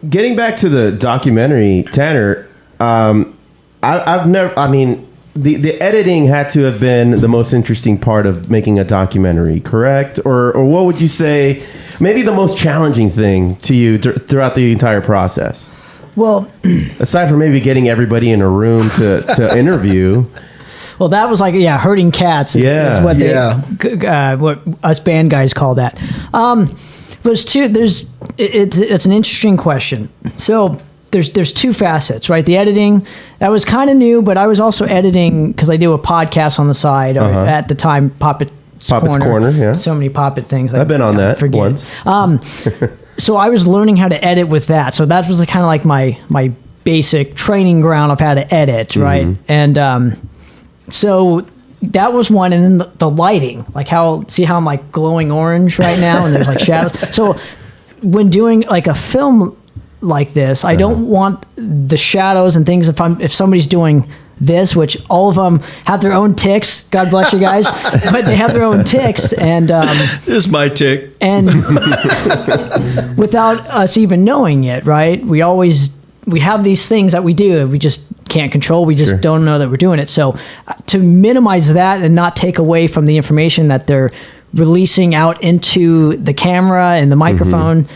Getting back to the documentary, Tanner, I've never. I mean, the editing had to have been the most interesting part of making a documentary, correct? Or what would you say? Maybe the most challenging thing to you throughout the entire process. Well, aside from maybe getting everybody in a room to interview. Well, that was like, herding cats is what what us band guys call that. It's an interesting question. So there's two facets, right? The editing, that was kind of new, but I was also editing because I do a podcast on the side at the time, Poppitt's Corner. Yeah. So many Poppitt things. I've been on that once. So I was learning how to edit with that. So that was kind of like my basic training ground of how to edit, right? And so that was one. And then the lighting, like see how I'm like glowing orange right now and there's like shadows. So when doing like a film like this, I don't want the shadows and things. If somebody's doing this, which all of them have their own ticks, God bless you guys, but they have their own ticks. And this is my tick. And without us even knowing it, right? We have these things that we do that we just can't control. We just don't know that we're doing it. So to minimize that and not take away from the information that they're releasing out into the camera and the microphone,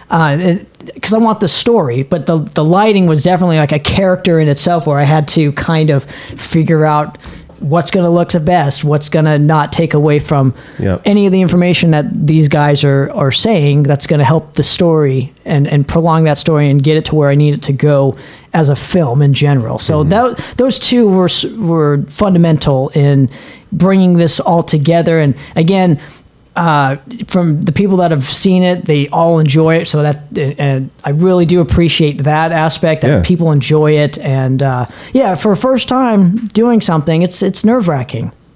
because I want the story, but the lighting was definitely like a character in itself where I had to kind of figure out what's going to look the best, what's going to not take away from any of the information that these guys are saying that's going to help the story and prolong that story and get it to where I need it to go as a film in general. So those two were fundamental in bringing this all together. And again, from the people that have seen it, they all enjoy it. So and I really do appreciate that aspect that people enjoy it. And for a first time doing something, it's nerve-wracking.